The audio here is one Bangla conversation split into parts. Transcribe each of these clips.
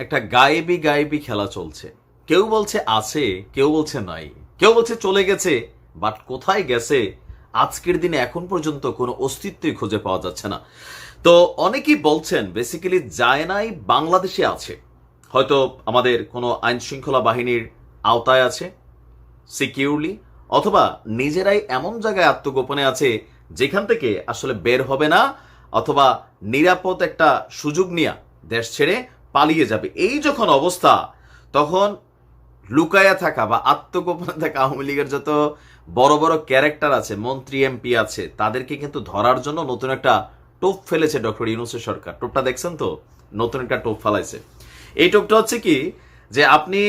একটা গায়েবী গায়েবী খেলা চলছে। কেউ বলছে আছে, কেউ বলছে নাই, কেউ বলছে চলে গেছে, বাট কোথায় গেছে আজকের দিনে এখন পর্যন্ত কোনো অস্তিত্বই খুঁজে পাওয়া যাচ্ছে না। তো অনেকেই বলছেন বেসিক্যালি যায় নাই, বাংলাদেশে আছে, হয়তো আমাদের কোনো আইন শৃঙ্খলা বাহিনীর আওতায় আছে সিকিউরলি, অথবা নিজেরাই এমন জায়গায় আত্মগোপনে আছে যেখান থেকে আসলে বের হবে না, অথবা নিরাপদ একটা সুযোগ নিয়ে দেশ ছেড়ে পালিয়ে যাবে। এই যখন অবস্থা, তখন লুকায়া থাকা বা আত্মগোপনে থাকা আওয়ামী লীগের যত বড় বড় ক্যারেক্টার আছে, মন্ত্রী এমপি আছে, তাদেরকে কিন্তু ধরার জন্য নতুন একটা টোপ ফেলেছে ডক্টর ইউনূসের সরকার। টোপটা দেখছেন তো, নতুন একটা টোপ ফেলাইছে। এই টোপটা হচ্ছে কি, যে আপনি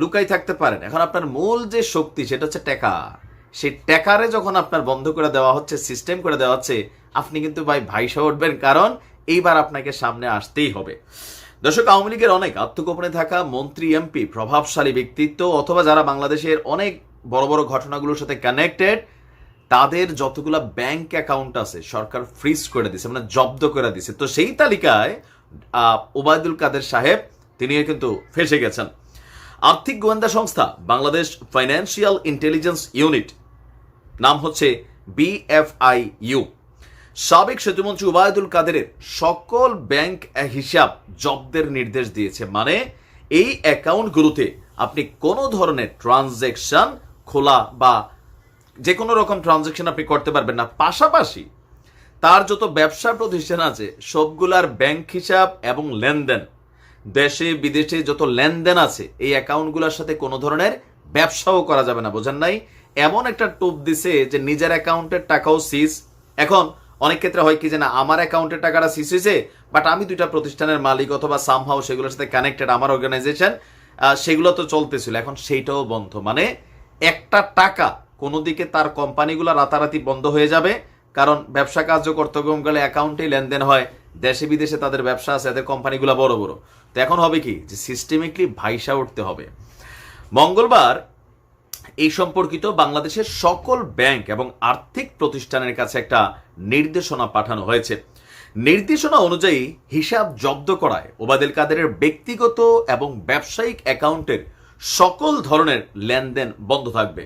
লুকাই থাকতে পারেন, এখন আপনার মূল যে শক্তি সেটা হচ্ছে টাকা। সেই টাকারে যখন আপনার বন্ধ করে দেওয়া হচ্ছে, সিস্টেম করে দেওয়া হচ্ছে, আপনি কিন্তু ভাইসা উঠবেন, কারণ এইবার আপনাকে সামনে আসতেই হবে। দর্শক, আওয়ামী লীগের অনেক আত্মগোপনে থাকা মন্ত্রী এমপি, প্রভাবশালী ব্যক্তিত্ব, অথবা যারা বাংলাদেশের অনেক বড় বড় ঘটনাগুলোর সাথে কানেক্টেড, তাদের যতগুলা ব্যাংক অ্যাকাউন্ট আছে সরকার ফ্রিজ করে দিছে, মানে জব্দ করে দিছে। তো সেই তালিকায় ওবায়দুল কাদের সাহেব, তিনিও কিন্তু ফেসে গেছেন। আর্থিক গোয়েন্দা সংস্থা বাংলাদেশ ফাইন্যান্সিয়াল ইন্টেলিজেন্স ইউনিট, নাম হচ্ছে BFIU, সাবেক সেতুমন্ত্রী ওবায়দুল কাদেরের সকল ব্যাংক হিসাব জব্দের নির্দেশ দিয়েছে। মানে এই অ্যাকাউন্টগুলোতে আপনি কোনো ধরনের ট্রানজ্যাকশন খোলা বা যে কোনো রকম ট্রানজ্যাকশন আপনি করতে পারবেন না। পাশাপাশি তার যত ব্যবসা প্রতিষ্ঠান আছে সবগুলার ব্যাংক হিসাব এবং লেনদেন, দেশে বিদেশে যত লেনদেন আছে, এই অ্যাকাউন্টগুলোর সাথে কোনো ধরনের ব্যবসাও করা যাবে না। বোঝেন নাই? এমন একটা টোপ দিছে যে নিজের অ্যাকাউন্টের টাকাও সিজ। এখন অনেক ক্ষেত্রে হয় কি, যে না আমার অ্যাকাউন্টের টাকাটা সিজ হয়েছে, বাট আমি দুইটা প্রতিষ্ঠানের মালিক অথবা সামহাও সেগুলোর সাথে কানেক্টেড আমার অর্গানাইজেশন, সেগুলো তো চলতেছিল, এখন সেইটাও বন্ধ। মানে একটা টাকা কোনো দিকে তার কোম্পানিগুলো রাতারাতি বন্ধ হয়ে যাবে, কারণ ব্যবসা কার্য করতে গেলে অ্যাকাউন্টেই লেনদেন হয়, দেশে বিদেশে তাদের ব্যবসা আছে, এদের কোম্পানিগুলো বড় বড়। তো এখন হবে কি, যে সিস্টেমিকলি ভাইসা উঠতে হবে। মঙ্গলবার এই সম্পর্কিত বাংলাদেশের সকল ব্যাংক এবং আর্থিক প্রতিষ্ঠানের কাছে একটা নির্দেশনা পাঠানো হয়েছে। নির্দেশনা অনুযায়ী হিসাব জব্দ করায় ওবায়দুল কাদেরের ব্যক্তিগত এবং ব্যবসায়িক অ্যাকাউন্টের সকল ধরনের লেনদেন বন্ধ থাকবে।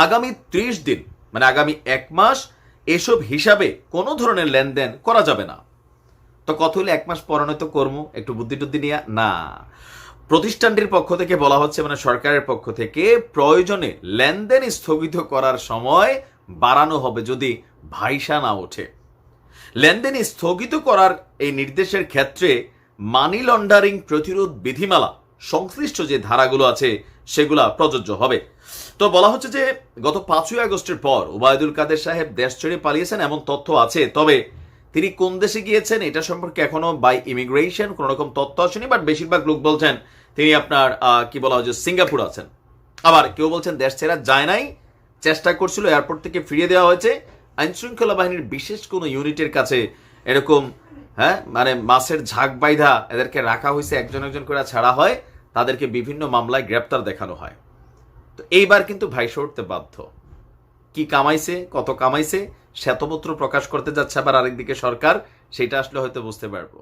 আগামী 30 দিন, মানে আগামী 1 মাস, এসব হিসাবে কোনো ধরনের লেনদেন করা যাবে না। তো কত হলে 1 মাস পরানো তো কর্ম, একটু বুদ্ধি টুদ্ধি নিয়ে না। প্রতিষ্ঠানটির পক্ষ থেকে বলা হচ্ছে, মানে সরকারের পক্ষ থেকে, প্রয়োজনে লেনদেন স্থগিত করার সময় বাড়ানো হবে যদি ভাইসা না ওঠে। লেনদেন স্থগিত করার এই নির্দেশের ক্ষেত্রে মানি লন্ডারিং প্রতিরোধ বিধিমালা সংশ্লিষ্ট যে ধারাগুলো আছে সেগুলা প্রযোজ্য হবে। তো বলা হচ্ছে যে গত 5ই আগস্টের পর ওবায়দুল কাদের সাহেব দেশ ছেড়ে পালিয়েছেন এমন তথ্য আছে, তবে তিনি কোন দেশে গিয়েছেন এটা সম্পর্কে এখনো বাই ইমিগ্রেশন কোনো রকম তথ্য আসেনি। বাট বেশিরভাগ লোক বলছেন তিনি আপনার কি বলা হয়, সিঙ্গাপুর আছেন। আবার কেউ বলছেন দেশ ছেড়া যায় নাই, চেষ্টা করছিল, এয়ারপোর্ট থেকে ফিরিয়ে দেওয়া হয়েছে। আইন শৃঙ্খলা বাহিনীর বিশেষ কোনো ইউনিটের কাছে এরকম মানে মাছের ঝাঁক বাইধা এদেরকে রাখা হয়েছে, একজন একজন করে ছাড়া হয়, তাদেরকে বিভিন্ন মামলায় গ্রেপ্তার দেখানো হয়। তো এইবার কিন্তু ভাইসা উঠতে বাধ্য। কি কামাইছে, কত কামাইছে, শ্বেতপত্র প্রকাশ করতে যাচ্ছে আবার আরেকদিকে সরকার, সেটা আসলে হয়তো বুঝতে পারবো।